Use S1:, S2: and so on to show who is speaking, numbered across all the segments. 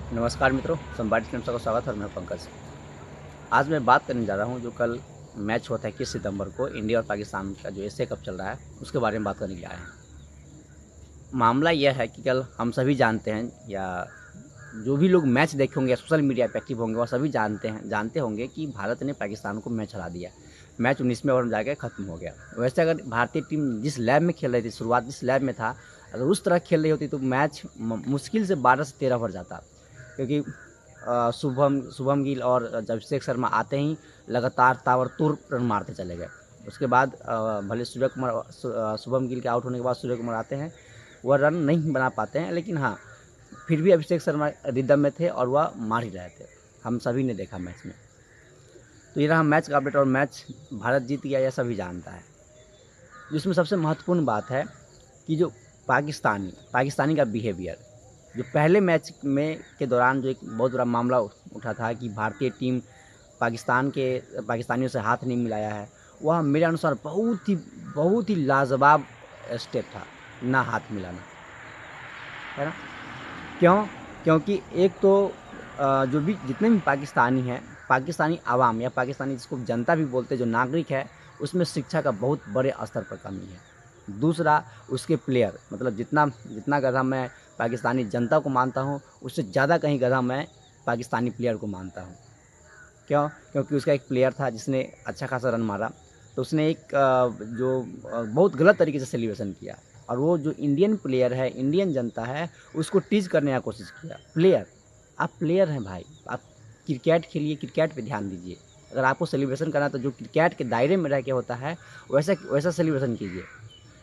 S1: नमस्कार मित्रों, संवाद टीम का स्वागत है और मैं पंकज। आज मैं बात करने जा रहा हूँ जो कल मैच हुआ था 21 सितंबर को इंडिया और पाकिस्तान का जो एशिया कप चल रहा है उसके बारे में बात करने के लिए आए हैं। मामला यह है कि कल हम सभी जानते हैं या जो भी लोग मैच देखे होंगे या सोशल मीडिया पे एक्टिव होंगे वह सभी जानते होंगे कि भारत ने पाकिस्तान को मैच हरा दिया। मैच 19वें ओवर में जाकर ख़त्म हो गया। वैसे अगर भारतीय टीम जिस लैब में खेल रही थी, शुरुआत जिस लैब में था, अगर उस तरह खेल रही होती तो मैच मुश्किल से 12 से 13 ओवर जाता। क्योंकि शुभम गिल और अभिषेक शर्मा आते ही लगातार ताबड़तोड़ रन मारते चले गए। उसके बाद भले शुभम गिल के आउट होने के बाद सूर्य कुमार आते हैं, वह रन नहीं बना पाते हैं, लेकिन हाँ फिर भी अभिषेक शर्मा रिदम में थे और वह मार ही रहे थे। हम सभी ने देखा मैच में। तो ये रहा मैच का अपडेट और मैच भारत जीत गया यह सभी जानता है। जिसमें सबसे महत्वपूर्ण बात है कि जो पाकिस्तानी का बिहेवियर, जो पहले मैच में के दौरान जो एक बहुत बड़ा मामला उठा था कि भारतीय टीम पाकिस्तानियों से हाथ नहीं मिलाया है, वह मेरे अनुसार बहुत ही लाजवाब स्टेप था, ना हाथ मिलाना, है ना। क्यों? क्योंकि एक तो जो भी जितने भी पाकिस्तानी हैं, पाकिस्तानी आवाम या पाकिस्तानी जिसको जनता भी बोलते हैं, जो नागरिक है, उसमें शिक्षा का बहुत बड़े स्तर पर कमी है। दूसरा, उसके प्लेयर, मतलब जितना जितना गधा मैं पाकिस्तानी जनता को मानता हूँ, उससे ज़्यादा कहीं गधा मैं पाकिस्तानी प्लेयर को मानता हूँ। क्यों? क्योंकि उसका एक प्लेयर था जिसने अच्छा खासा रन मारा, तो उसने एक बहुत गलत तरीके से सेलिब्रेशन किया, और वो जो इंडियन प्लेयर है, इंडियन जनता है, उसको टीज़ करने का कोशिश किया। आप प्लेयर हैं भाई, आप क्रिकेट खेलिए, क्रिकेट पे ध्यान दीजिए। अगर आपको सेलिब्रेशन करना है तो जो क्रिकेट के दायरे में रह के होता है वैसा वैसा सेलिब्रेशन कीजिए।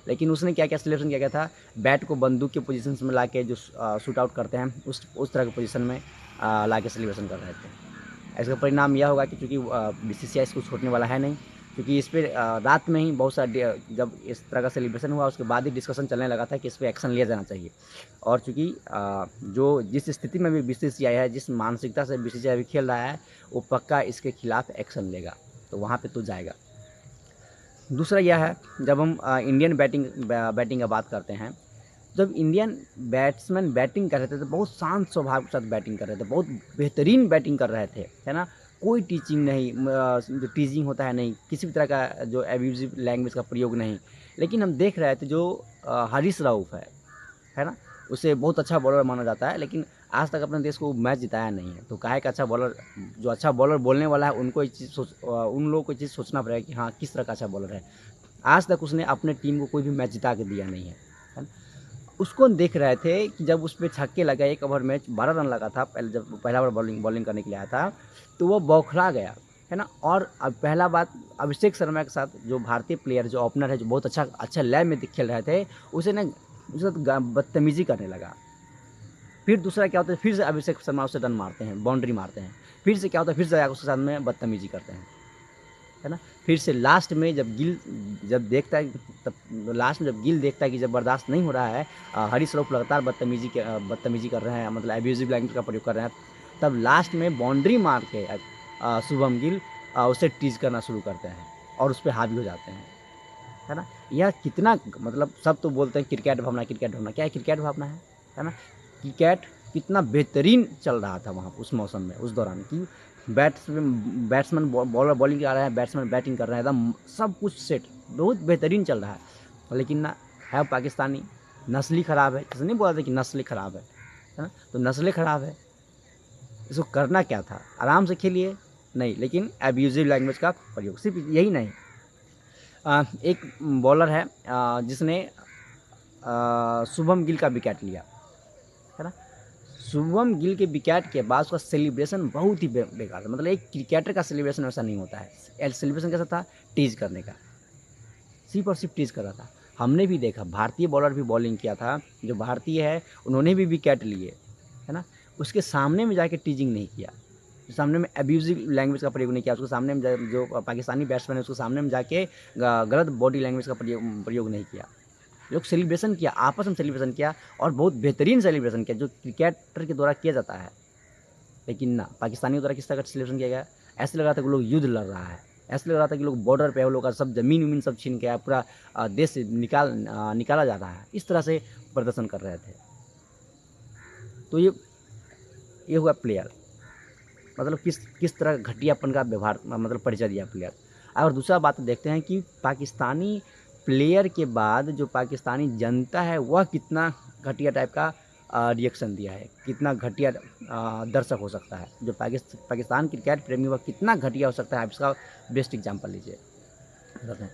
S1: लेकिन उसने क्या-क्या सेलिब्रेशन किया था, बैट को बंदूक के पोजीशंस में लाके जो शूट आउट करते हैं उस तरह के पोजीशन में लाके सेलिब्रेशन कर रहे थे। इसका परिणाम यह होगा कि चूँकि बीसीसीआई इसको छोड़ने वाला है नहीं, क्योंकि इस पे रात में ही बहुत सारा जब इस तरह का सेलिब्रेशन हुआ उसके बाद ही डिस्कशन चलने लगा था कि इस पे एक्शन लिया जाना चाहिए। और चूँकि जो जिस स्थिति में भी बीसीसीआई है, जिस मानसिकता से बीसीसीआई अभी खेल रहा है, वो पक्का इसके खिलाफ एक्शन लेगा, तो वहाँ पे तो जाएगा। दूसरा यह है, जब हम इंडियन बैटिंग का बात करते हैं, जब इंडियन बैट्समैन बैटिंग कर रहे थे तो बहुत शांत स्वभाव के साथ बैटिंग कर रहे थे, बहुत बेहतरीन बैटिंग कर रहे थे, है ना। कोई टीचिंग नहीं, जो टीजिंग होता है नहीं, किसी भी तरह का जो एब्यूजिव लैंग्वेज का प्रयोग नहीं। लेकिन हम देख रहे थे जो हरीश राउफ है ना, उसे बहुत अच्छा बॉलर माना जाता है, लेकिन आज तक अपने देश को मैच जिताया नहीं है। तो काहे का अच्छा बॉलर, जो अच्छा बॉलर बोलने वाला है उनको उन लोगों को ये चीज़ सोचना पड़ेगा कि हाँ किस तरह का अच्छा बॉलर है। आज तक उसने अपने टीम को कोई भी मैच जिता के दिया नहीं है ना। उसको देख रहे थे कि जब उस पे छक्के लगा, 1 ओवर में 12 रन लगा था, पहले जब पहला बार बॉलिंग करने के लिए आया था, तो वो बौखला गया, है ना। और अब पहला बात, अभिषेक शर्मा के साथ जो भारतीय प्लेयर जो ओपनर है, जो बहुत अच्छा लय में खेल रहे थे, उसे ना उसके साथ बदतमीज़ी करने लगा। फिर दूसरा क्या होता है, फिर से अभिषेक शर्मा उसे रन मारते हैं, बाउंड्री मारते हैं। फिर से क्या होता है, फिर से जाकर उसके साथ में बदतमीज़ी करते हैं, है ना। फिर से लास्ट में जब देखता है, तब लास्ट में जब गिल देखता है कि जब बर्दाश्त नहीं हो रहा है, हरीश राउफ लगातार बदतमीजी कर रहे हैं, मतलब एब्यूजिव लैंग्वेज का प्रयोग कर रहे हैं, तब लास्ट में बाउंड्री मार के शुभम गिल उसे टीज करना शुरू करते हैं और उस पर हावी हो जाते हैं, है ना। यह कितना, मतलब सब तो बोलते हैं क्रिकेट भावना, क्या है क्रिकेट भावना, है ना। क्रिकेट कितना बेहतरीन चल रहा था वहाँ उस मौसम में, उस दौरान कि बैट्समैन बॉलर बॉलिंग कर रहे हैं, बैट्समैन बैटिंग कर रहे हैं, एकदम सब कुछ सेट, बहुत बेहतरीन चल रहा है। लेकिन ना, है पाकिस्तानी, नस्ल ही ख़राब है, जैसे नहीं बोला था कि नस्ल ही ख़राब है ना। तो नस्लें ख़राब है, इसको करना क्या था, आराम से खेलिए, नहीं, लेकिन एब्यूजिव लैंग्वेज का प्रयोग। सिर्फ यही नहीं, एक बॉलर है जिसने शुभम गिल का विकेट लिया, है ना। शुभम गिल के विकेट के बाद उसका सेलिब्रेशन बहुत ही बेकार था, मतलब एक क्रिकेटर का सेलिब्रेशन वैसा नहीं होता है। सेलिब्रेशन कैसा था, टीज करने का, सिर्फ और सिर्फ टीज कर रहा था। हमने भी देखा, भारतीय बॉलर भी बॉलिंग किया था, जो भारतीय है उन्होंने भी विकेट लिए, है ना। उसके सामने में जाके टीजिंग नहीं किया, सामने में एब्यूजिव लैंग्वेज का प्रयोग नहीं किया, उसको सामने में जो पाकिस्तानी बैट्समैन है उसको सामने में जाके गलत बॉडी लैंग्वेज का प्रयोग नहीं किया। लोग सेलिब्रेशन किया, आपस में सेलिब्रेशन किया, और बहुत बेहतरीन सेलिब्रेशन किया जो क्रिकेटर के द्वारा किया जाता है। लेकिन ना, पाकिस्तानियों द्वारा किस तरह का सेलिब्रेशन किया गया, ऐसे लग रहा था कि लोग युद्ध लड़ रहा है, ऐसे लग रहा था कि लोग बॉर्डर पे है, वो लोग का सब ज़मीन उमीन सब छीन के पूरा देश से निकाला जा रहा है, इस तरह से प्रदर्शन कर रहे थे। तो ये ये हुआ प्लेयर, मतलब किस तरह घटियापन का व्यवहार मतलब परिचय दिया प्लेयर। और दूसरा बात देखते हैं कि पाकिस्तानी प्लेयर के बाद जो पाकिस्तानी जनता है वह कितना घटिया टाइप का रिएक्शन दिया है, कितना घटिया दर्शक हो सकता है। जो पाकिस्तान क्रिकेट प्रेमी वह कितना घटिया हो सकता है, आप इसका बेस्ट एग्जांपल लीजिए। बताते हैं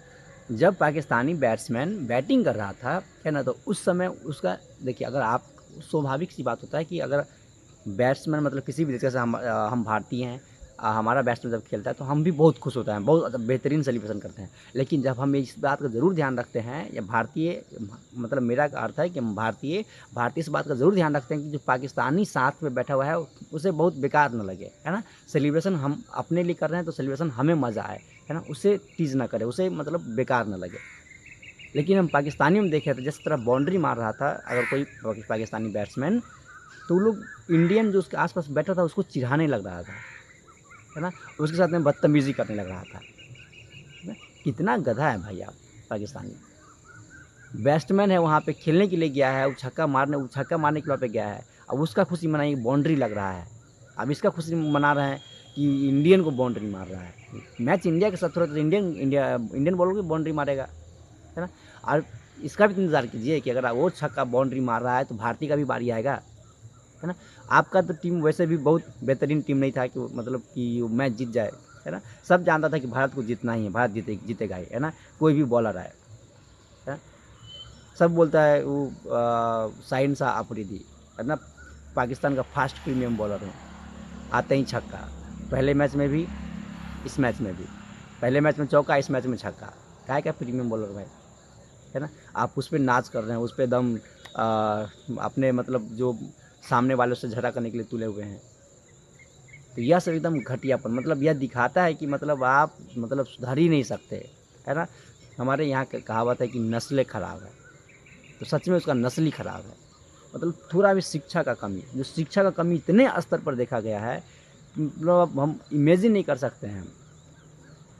S1: जब पाकिस्तानी बैट्समैन बैटिंग कर रहा था, है ना, तो उस समय उसका देखिए, अगर आप स्वाभाविक सी बात होता है कि अगर बैट्समैन मतलब किसी भी तरीके से हम भारतीय हैं, हमारा बैट्समैन जब खेलता है तो हम भी बहुत खुश होते हैं, बहुत बेहतरीन सेलिब्रेशन करते हैं। लेकिन जब हम इस बात का ज़रूर ध्यान रखते हैं, या भारतीय मतलब मेरा अर्थ है कि हम भारतीय इस बात का ज़रूर ध्यान रखते हैं कि जो पाकिस्तानी साथ में बैठा हुआ है उसे बहुत बेकार न लगे, है ना। सेलिब्रेशन हम अपने लिए कर रहे हैं तो सेलिब्रेशन हमें मज़ा आए, है ना, उसे टीज़ ना करे, उसे मतलब बेकार न लगे। लेकिन हम पाकिस्तानियों में देखे थे जिस तरह बाउंड्री मार रहा था अगर कोई पाकिस्तानी बैट्समैन, तो वो लोग इंडियन जो उसके आसपास बैठा था उसको चिढ़ाने लग रहा था, है ना, उसके साथ में बदतमीज़ी करने लग रहा था, है ना। कितना गधा है भाई आप पाकिस्तानी। बैट्समैन है, वहाँ पे खेलने के लिए गया है, वो छक्का मारने के वहाँ पे गया है। अब उसका खुशी मनाई बाउंड्री लग रहा है, अब इसका खुशी मना रहे हैं कि इंडियन को बाउंड्री मार रहा है। मैच इंडिया के साथ हो रहा है तो इंडियन बॉलर को बाउंड्री मारेगा, है ना। और इसका भी इंतज़ार कीजिए कि अगर वो छक्का बाउंड्री मार रहा है तो भारतीय का भी बारी आएगा, है ना। आपका तो टीम वैसे भी बहुत बेहतरीन टीम नहीं था कि मतलब कि वो मैच जीत जाए, है ना। सब जानता था कि भारत को जीतना ही है, भारत जीतेगा ही, है ना, कोई भी बॉलर आए, है ना। सब बोलता है वो शाहीन शाह अफरीदी, है ना, पाकिस्तान का फास्ट प्रीमियम बॉलर है, आते ही छक्का, पहले मैच में भी इस मैच में भी, पहले मैच में चौका, इस मैच में छक्का, क्या प्रीमियम बॉलर भाई, है ना। आप उस पर नाच कर रहे हैं, उस पर दम अपने मतलब जो सामने वालों से झगड़ा करने के लिए तुले हुए हैं। तो यह सब एकदम घटियापन, मतलब यह दिखाता है कि मतलब आप मतलब सुधर ही नहीं सकते, है ना। हमारे यहाँ कहावत है कि नस्लें खराब है, तो सच में उसका नस्ल ही खराब है। मतलब थोड़ा भी शिक्षा का कमी, जो शिक्षा का कमी इतने स्तर पर देखा गया है, मतलब हम इमेजिन नहीं कर सकते हैं।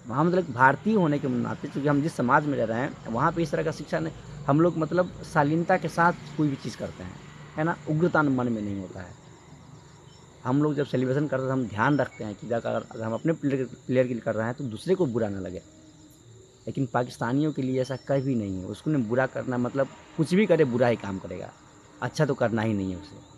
S1: वहाँ मतलब भारतीय होने के नाते, क्योंकि हम जिस समाज में रह रहे हैं वहाँ पे इस तरह का शिक्षा नहीं, हम लोग मतलब शालीनता के साथ कोई भी चीज़ करते हैं, है ना, उग्रता मन में नहीं होता है। हम लोग जब सेलिब्रेशन करते हैं तो हम ध्यान रखते हैं कि अगर हम अपने प्लेयर के लिए कर रहे हैं तो दूसरे को बुरा ना लगे। लेकिन पाकिस्तानियों के लिए ऐसा कभी नहीं है, उसको बुरा करना मतलब कुछ भी करे बुरा ही काम करेगा, अच्छा तो करना ही नहीं है उसे।